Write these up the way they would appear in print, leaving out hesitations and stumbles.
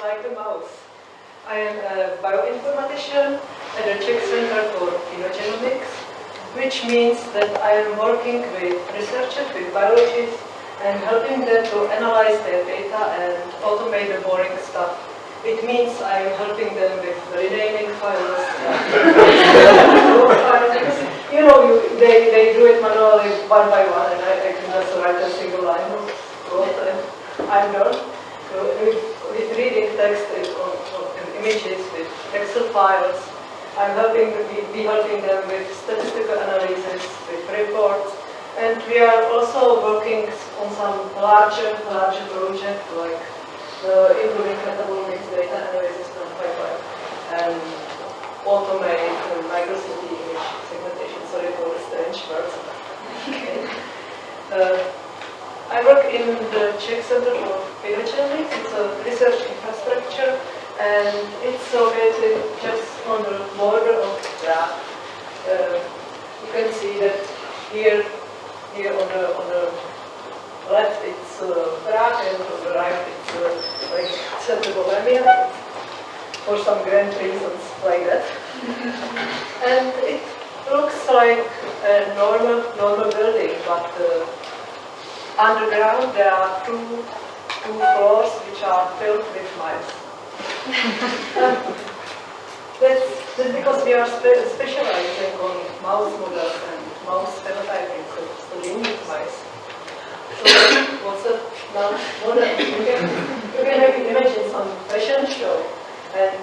like a mouse. I am a bioinformatician at the Czech Centre for Phenogenomics, which means that I am working with researchers, with biologists, and helping them to analyze their data and automate the boring stuff. It means I am helping them with renaming files. You know, they do it manually one by one, and I can just write a single line of code, and I'm done. With reading text on images, with Excel files, I'm helping them with statistical analysis, with reports, and we are also working on some larger project like improving metabolomics, data analysis pipeline, and automate microcity image segmentation. Sorry for the strange words. I work in the Czech Centre for Phenogenomics. It's a research infrastructure, and it's located just on the border of Prague. You can see that here on the left it's Prague, and on the right it's like Centre Bohemia, for some grand reasons like that. And it looks like a normal building, but underground there are two floors which are filled with mice. That's because we are specializing on mouse models and mouse phenotyping, so studying mice. So what's a mouse model? You can maybe imagine some fashion show, and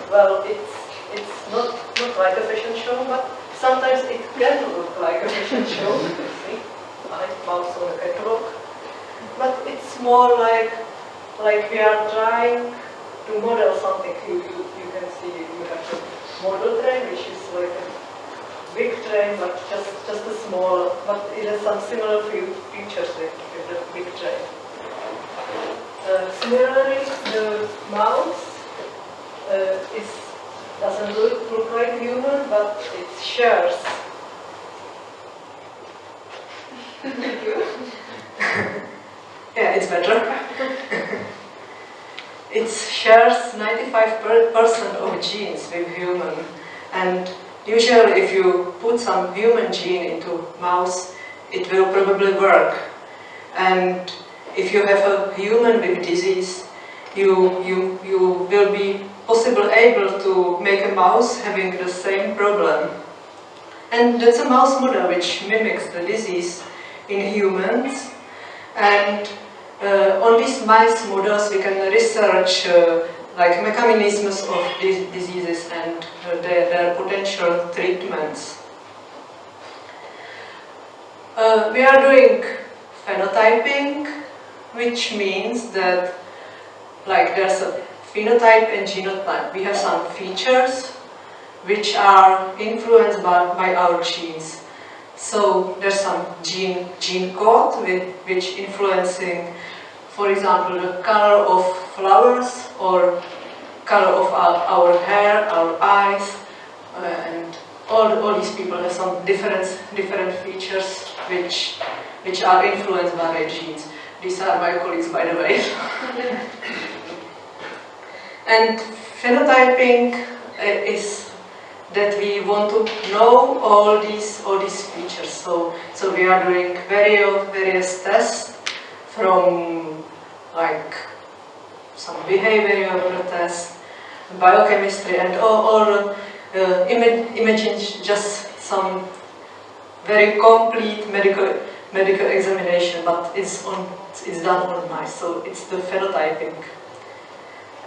well, it's not like a fashion show, but sometimes it can look like a fashion show. See, mouse on a catwalk, but it's more like we are trying to model something. You can see you have a model train, which is like a big train, but just a small, but it has some similar features with the big train. Similarly, the mouse doesn't look like human, but it shares. Thank you. Yeah, it's better. It shares 95% of genes with human, and usually if you put some human gene into mouse, it will probably work. And if you have a human with disease, you will be able to make a mouse having the same problem. And that's a mouse model which mimics the disease in humans. And on these mice models we can research like mechanisms of these diseases and their potential treatments. We are doing phenotyping, which means that like there's a phenotype and genotype. We have some features which are influenced by our genes. So there's some gene code which influencing, for example, the color of flowers or color of our hair, our eyes, and all these people have some different features which are influenced by their genes. These are my colleagues, by the way. And phenotyping is that we want to know all these features. So we are doing various tests, from like some behavioral tests, biochemistry, and all imaging just some very complete medical examination, but it's done on mice. So it's the phenotyping,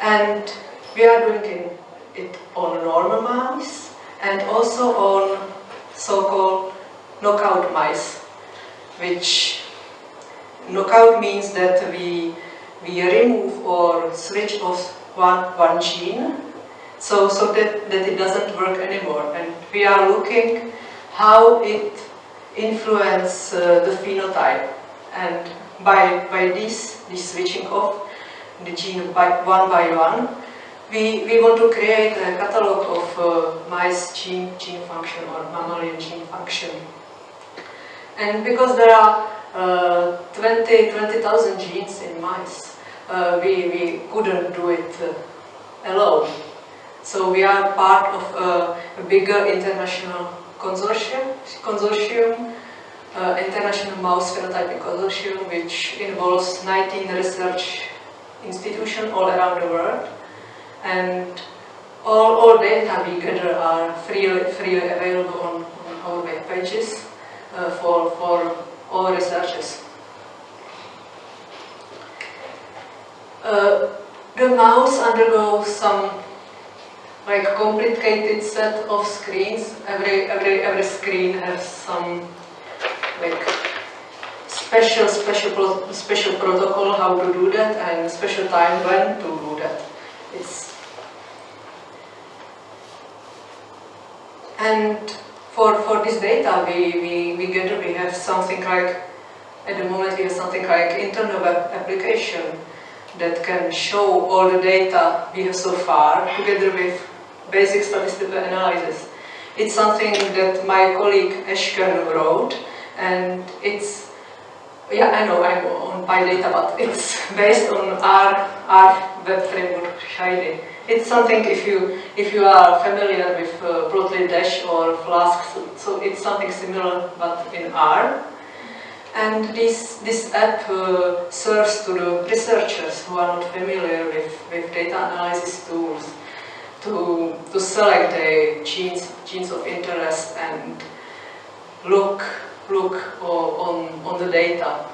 and we are doing it on normal mice, and also on so-called knockout mice, which knockout means that we remove or switch off one gene, so that it doesn't work anymore, and we are looking how it influences the phenotype, and by this switching off the gene by one, we want to create a catalog of mice gene function or mammalian gene function. And because there are 20,000 genes in mice, we couldn't do it alone. So we are part of a bigger international consortium, International Mouse Phenotyping Consortium, which involves 19 research institutions all around the world. And all data we gather are freely available on our web pages for all researchers. The mouse undergoes some complicated set of screens. Every screen has some special protocol how to do that and special time when to do that. And for this data we gather, we have something like, at the moment we have something like internal web application that can show all the data we have so far together with basic statistical analysis. It's something that my colleague Ashkan wrote, and it's, yeah, I know I'm on PyData, but it's based on our web framework Shiny. It's something, if you are familiar with Plotly Dash or Flask, so it's something similar but in R. And this app serves to the researchers who are not familiar with data analysis tools to select the genes of interest and look on the data.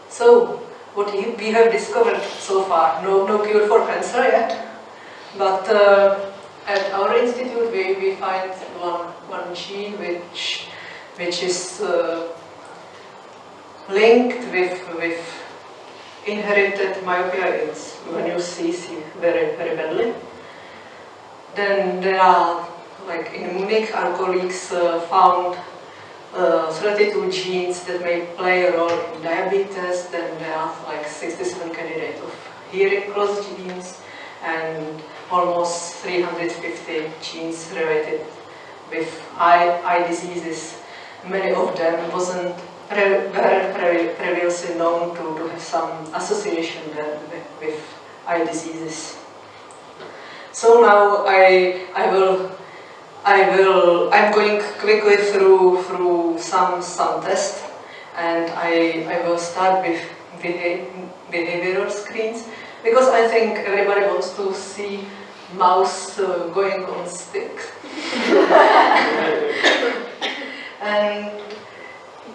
So what we have discovered so far, no cure for cancer yet, but at our institute we find one gene which is linked with inherited myopia. It's when you see very badly. Then there are, like in Munich, our colleagues found 32 genes that may play a role in diabetes. Then there are like 67 candidates of hearing loss genes and almost 350 genes related with eye diseases. Many of them wasn't previously known to have some association with eye diseases. So now I'm going quickly through some tests, and I will start with behavioral screens, because I think everybody wants to see mouse going on stick. And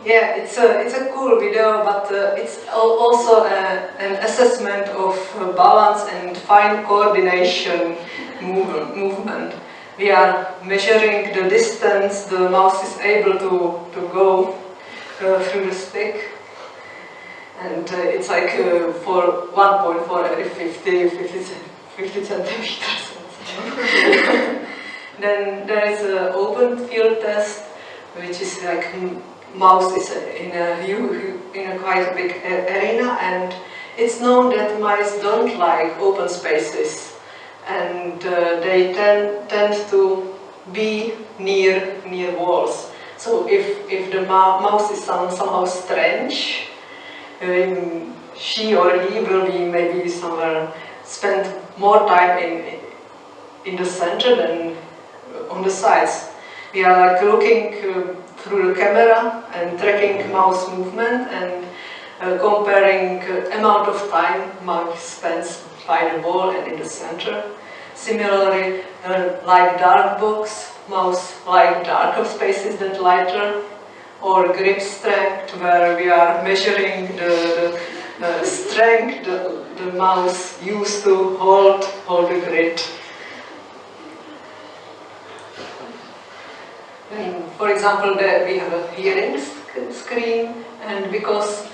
yeah, it's a cool video, but it's also an assessment of balance and fine coordination movement. We are measuring the distance the mouse is able to go through the stick, and it's like for 1 point for every 50 centimeters. Then there is an open field test, which is like mouse is in a quite big arena, and it's known that mice don't like open spaces, and they tend to be near walls. So if the mouse is somehow strange, she or he will be maybe somewhere, spend more time in the center than on the sides. We are like looking through the camera and tracking mouse movement and comparing amount of time mouse spends by the wall and in the center. Similarly, like dark box, mouse like darker spaces than lighter, or grip strength, where we are measuring the strength the mouse used to hold the grid. And for example, there we have a hearing screen, and because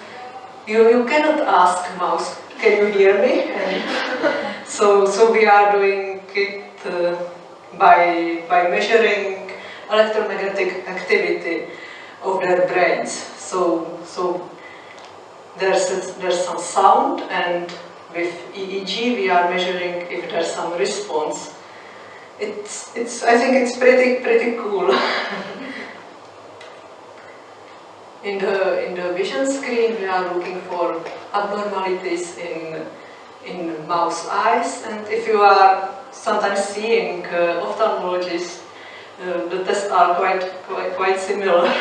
you cannot ask mouse, can you hear me? And so we are doing it by measuring electromagnetic activity of their brains. So there's some sound, and with EEG we are measuring if there's some response. I think it's pretty cool. in the vision screen, we are looking for abnormalities in mouse eyes, and if you are sometimes seeing ophthalmologists, the tests are quite similar.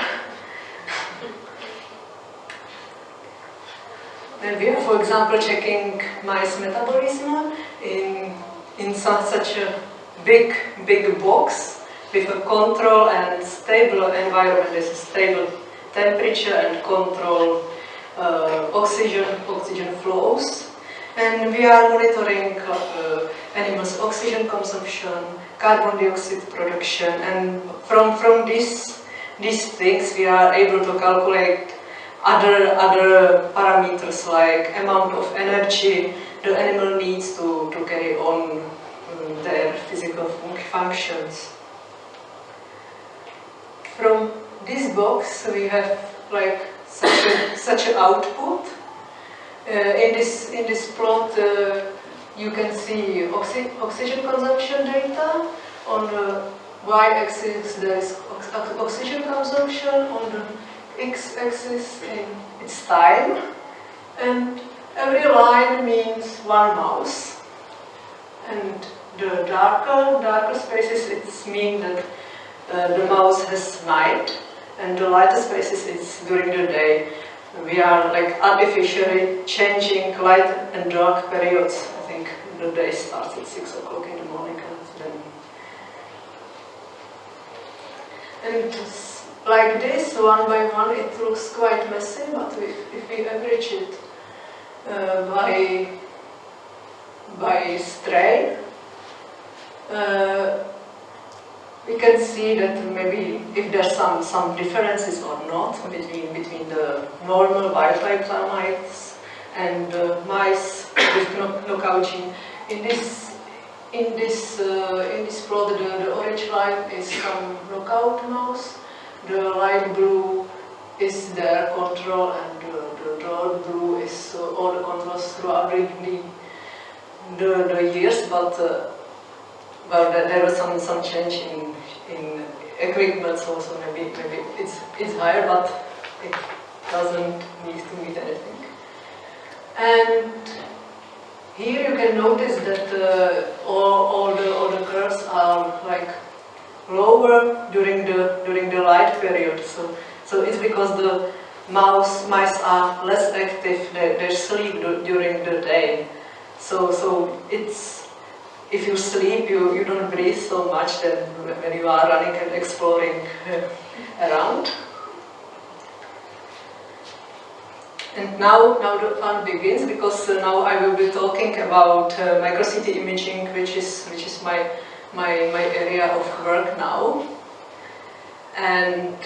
And we are, for example, checking mice metabolism in such a big box with a control and stable environment. This is stable temperature and control oxygen flows. And we are monitoring animals' oxygen consumption, carbon dioxide production, and from these things we are able to calculate other parameters like amount of energy the animal needs to carry on their physical functions. From this box we have like such an output. In this plot you can see oxygen consumption data. On the y-axis there is oxygen consumption, on the x-axis it's time, and every line means one mouse. And the darker spaces it's mean that the mouse has night, and the lighter spaces it's during the day. We are like artificially changing light and dark periods. I think the day starts at 6 o'clock in the morning, and like this, one by one, it looks quite messy, but if we average it by strain, we can see that maybe if there's some differences or not between the normal wild-type mice and mice with knockout gene. In this plot, the orange line is some knockout mouse. The light blue is their control, and the dark blue is all the controls throughout the years. But well, there was some change in equipment, so maybe it's higher, but it doesn't need to meet anything. And here you can notice that all the curves are like lower during the light period. So it's because the mice are less active. They sleep during the day. So it's, if you sleep, you don't breathe so much than when you are running and exploring around. And now the fun begins, because now I will be talking about micro-CT imaging, which is my area of work now. And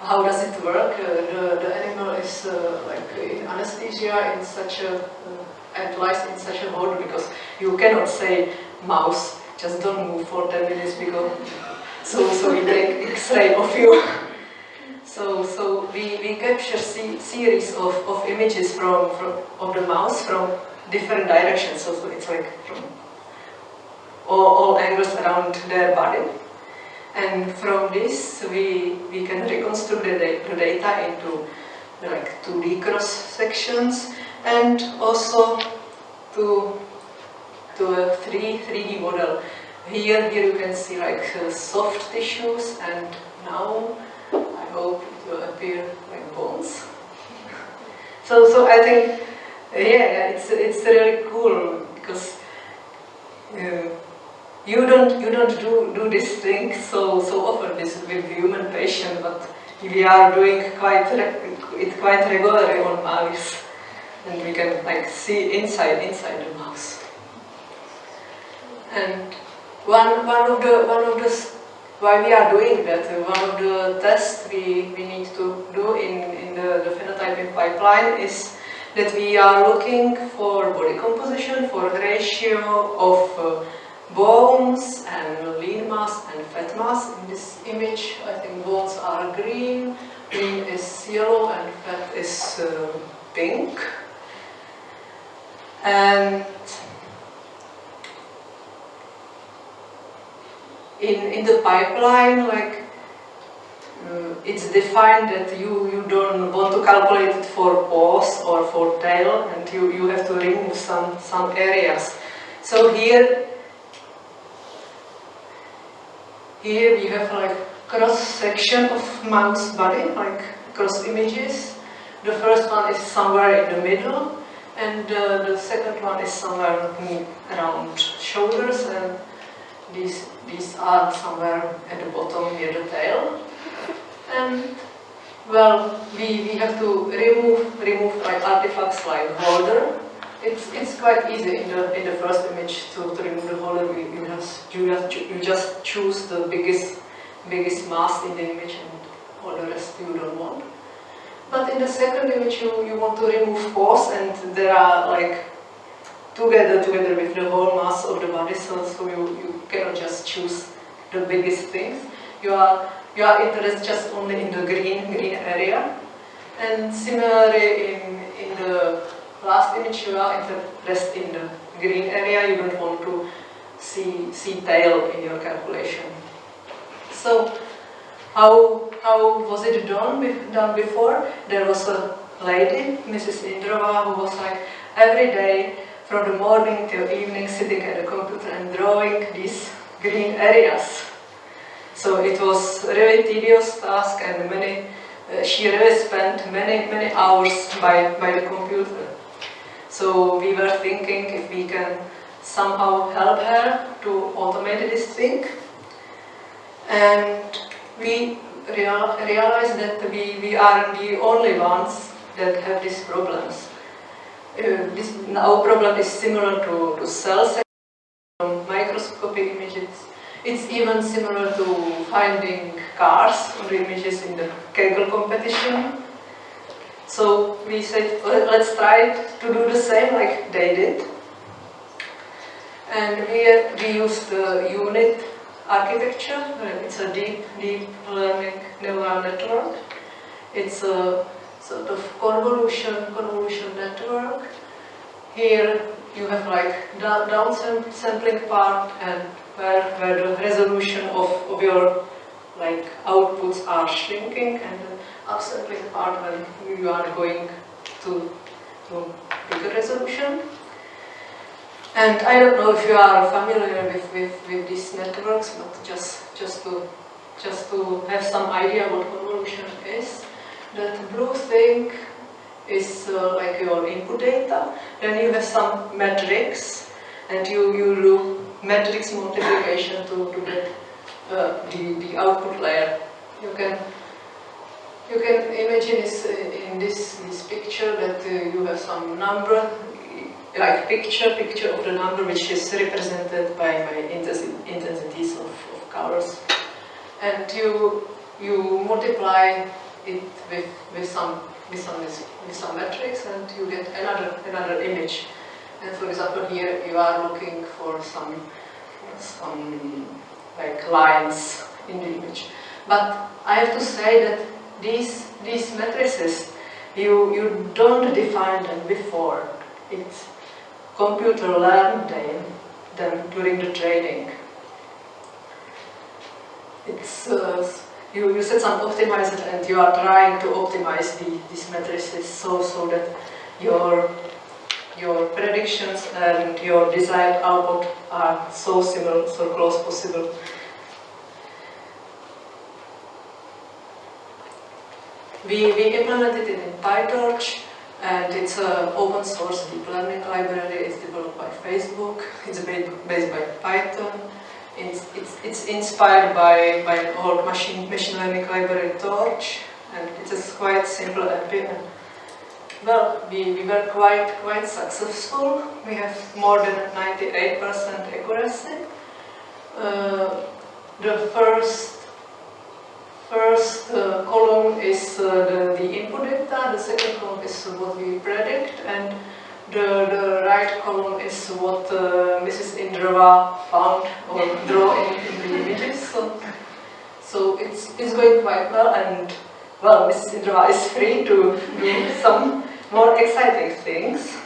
how does it work? The animal is like in anesthesia, in such a and lies in such a hold, because you cannot say, mouse, just don't move for 10 minutes, because so we take X-ray of you. So we capture series of images of the mouse from different directions. So it's like from all angles around their body. And from this we can reconstruct the data into like 2D cross sections, and also to a 3D model. Here you can see like soft tissues, and now I hope it will appear like bones. So I think it's really cool, because you don't do this thing so often with human patient, but we are doing it quite regularly on mice, and we can like see inside the mouse. And one of the why we are doing that, one of the tests we need to do in the phenotyping pipeline is that we are looking for body composition, for ratio of bones and lean mass and fat mass. In this image, I think bones are green, lean is yellow, and fat is pink. And in the pipeline, like it's defined that you don't want to calculate it for paws or for tail, and you have to remove some areas. So here we have like cross section of mouse body, like cross images. The first one is somewhere in the middle, and the second one is somewhere around shoulders, and these are somewhere at the bottom near the tail. And well, we have to remove like artifacts like holder. It's quite easy in the first image to remove the holder. You just choose the biggest mass in the image, and all the rest you don't want. But in the second image you want to remove paws, and they are like together with the whole mass of the body, so you cannot just choose the biggest things. You are interested just only in the green area. And similarly in the last image you are interested in the green area, you don't want to see tail in your calculation. So how was it done before? There was a lady, Mrs. Indrova, who was like every day from the morning till evening sitting at the computer and drawing these green areas. So it was a really tedious task, and she really spent many hours by the computer. So we were thinking if we can somehow help her to automate this thing. And we realized that we aren't the only ones that have these problems. Our problem is similar to cell section, microscopic images. It's even similar to finding cars on the images in the Kegel competition. So we said, well, let's try to do the same like they did. And we used the unit architecture. It's a deep learning neural network. It's a sort of convolution network. Here you have like downsampling part, and where the resolution of your like outputs are shrinking, and the upsampling part when you are going to bigger resolution. And I don't know if you are familiar with these networks, but just to have some idea what convolution is. That blue thing is like your input data. Then you have some metrics, and you do matrix multiplication to get the output layer. You can imagine this in this picture that you have some number, like picture of the number, which is represented by intensities of colors, and you multiply it with some metrics, and you get another image. And for example, here you are looking for some like lines in the image. But I have to say that these matrices, you don't define them before. It's computer learned them during the training. It's you set some optimizer, and you are trying to optimize these matrices so that your predictions and your desired output are so similar, so close possible. We implemented it in PyTorch, and it's an open source deep learning library. It's developed by Facebook. It's based by Python. It's inspired by an old machine learning library, Torch, and it is quite simple API. Well, we were quite successful. We have more than 98% accuracy. The first column is the input data. The second column is what we predict, and the right column is what Mrs. Indrova found or draw in the images. So it's going quite well, and well, Mrs. Indrova is free to do some more exciting things.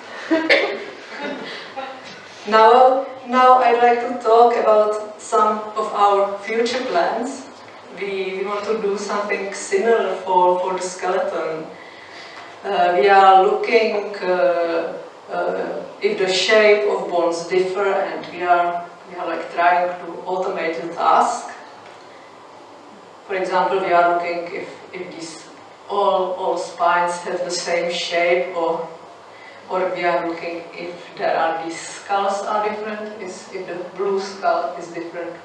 Now I'd like to talk about some of our future plans. we want to do something similar for the skeleton. We are looking if the shape of bones differ, and we are like trying to automate the task. For example, we are looking if these all spines have the same shape, or we are looking if there are these skulls are different, if the blue skull is different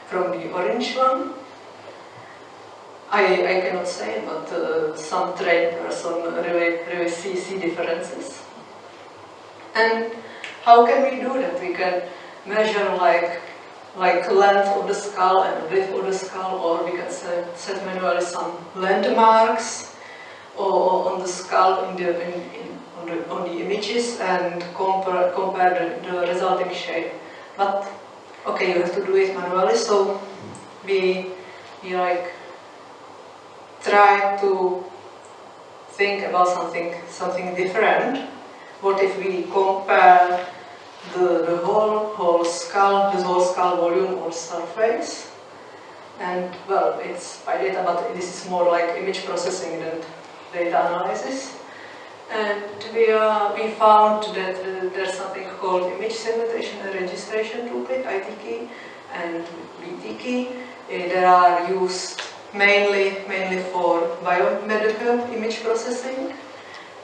from the orange one. I cannot say, but some trained person really see differences. And how can we do that? We can measure like length of the skull and width of the skull, or we can set manually some landmarks or on the skull on the images and compare the resulting shape. But okay, you have to do it manually, so we like try to think about something different. What if we compare the whole skull, the whole skull volume or surface? And well, it's PyData, but this is more like image processing than data analysis. And we found that there's something called image segmentation and registration toolkit, ITK, and BTK. They are used mainly for biomedical image processing.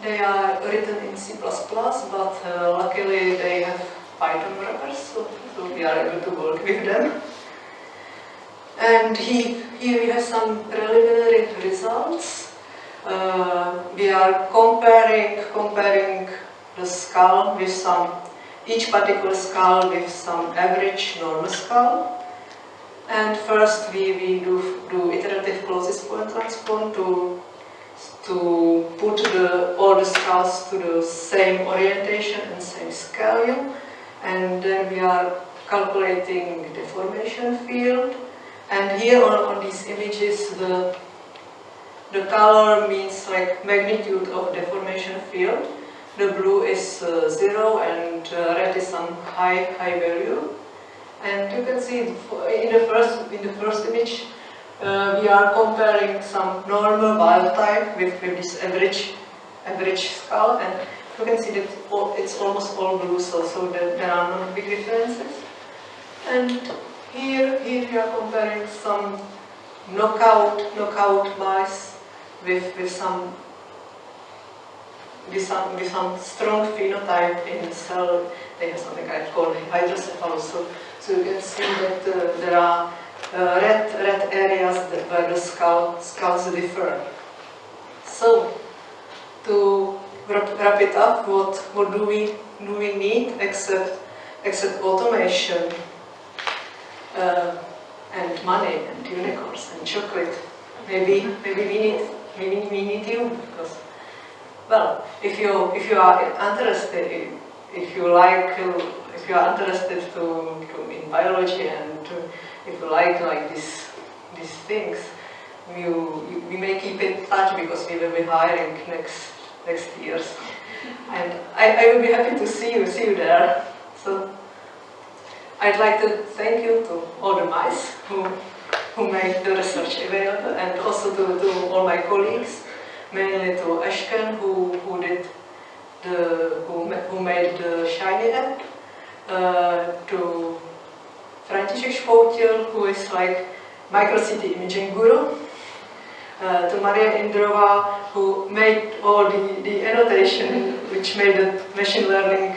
They are written in C++, but luckily they have Python wrappers, so we are able to work with them. And here we have some preliminary results. We are comparing the skull with each particular skull with some average normal skull. And first we do iterative closest point transform to put all the skulls to the same orientation and same scale. And then we are calculating deformation field. And here on these images, the color means like magnitude of deformation field. The blue is 0 and red is some high value. And you can see in the first image we are comparing some normal wild type with this average skull, and you can see that it's almost all blue, so there are no big differences. And here we are comparing some knockout mice with some strong phenotype in the cell. They have something called hydrocephalus. So you can see that there are red areas where the skulls differ. So to wrap it up, what do we need except automation and money and unicorns and chocolate? Maybe we need you, because well, if you are interested, if you are interested in biology, and if you like these things, we may keep in touch, because we will be hiring next years, and I will be happy to see you there. So I'd like to thank you to all the mice who made the research available, and also to all my colleagues, mainly to Ashken who made the Shiny app, to František Špoutil, who is like microcity imaging guru, to Maria Indrova, who made all the annotation which made the machine learning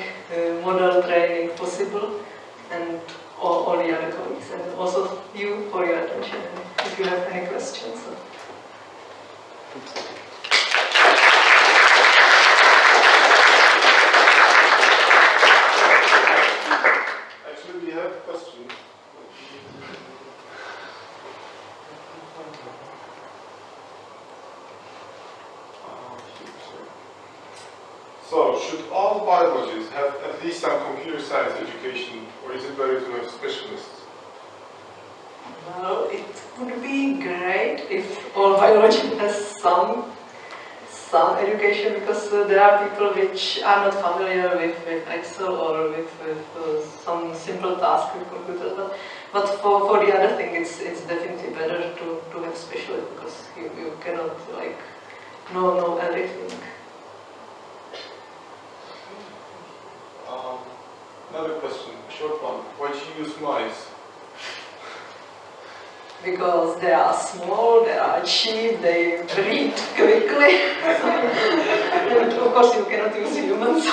model training possible, and all the other colleagues, and also you for your attention, if you have any questions. Actually, we have a question. So, should all biologists have at least some computer science education, or is it better to have specialists? Well, it would be great if all biology has some education, because there are people which are not familiar with Excel or with some simple task with computers. But for the other thing, it's definitely better to have specialists, because you cannot like know everything. Another question, a short one. Why do you use mice? Because they are small, they are cheap, they read quickly. And of course you cannot use humans.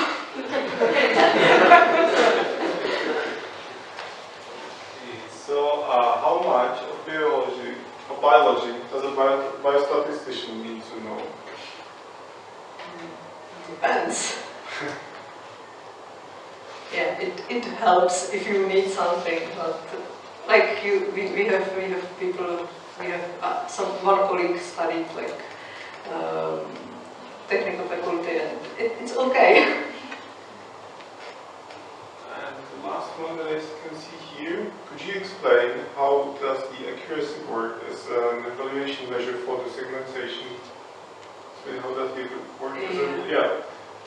So how much of biology does a biostatistician need to know? Depends. Yeah, it helps if you need something, but like we have people, we have one colleague studied like technical faculty, and it's okay. And the last one that I can see here, could you explain how does the accuracy work as an evaluation measure for the segmentation? So how does it work?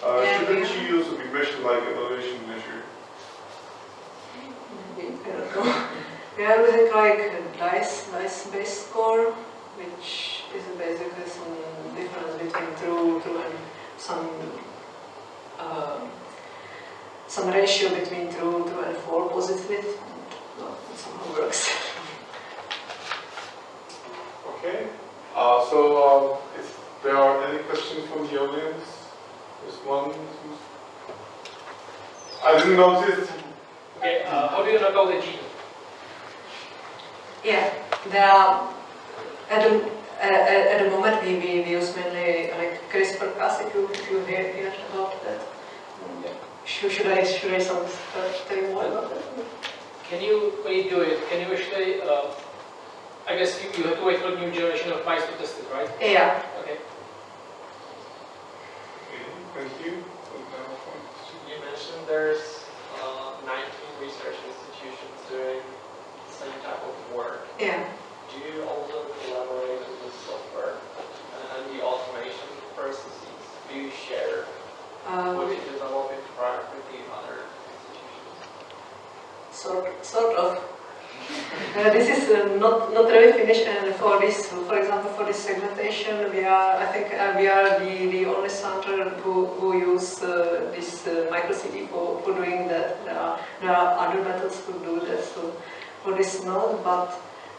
Shouldn't you use a regression like evaluation measure? I don't know. We are using like a dice-based score, which is basically some difference between true and some ratio between true and false positive. No, it somehow works. Okay. So if there are any questions from the audience, there's one. I didn't notice. Okay. How do you knock out the genome? Yeah, there are at the moment we use mainly like CRISPR-Cas. If you hear about that, should I tell you more about that? Can you, when you do it, can you actually? I guess you have to wait for a new generation of mice to test it, right? Yeah. Okay. Thank you. You mentioned there's 19 research institutions doing the same type of work. Yeah. Do you also collaborate with the software and the automation processes? Do you share what you develop in Prague with the other institutions? Sort of. This is not really finished, and for this, for example, for this segmentation, I think we are the only center who use this microCD for doing that. There are other methods to do that. So for this not, but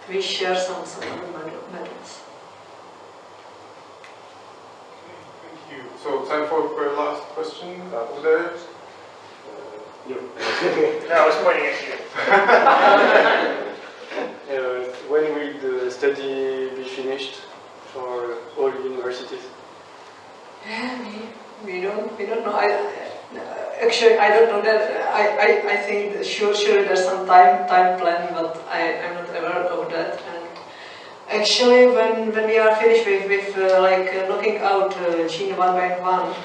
we share some other methods. Thank you. So time for a last question. Over there. You. No, I was pointing at you. When will the study be finished for all universities? Yeah, we don't know. Actually, I don't know that. I think that surely there's some time plan, but I'm not aware of that. And actually, when we are finished with knocking out gene one by one,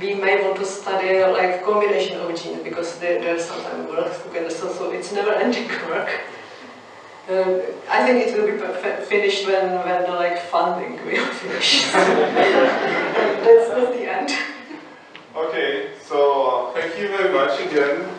we may want to study like combination of genes, because they sometimes work together. So it's never-ending work. I think it will be finished when the like funding will finish. That's the end. Okay, so thank you very much again.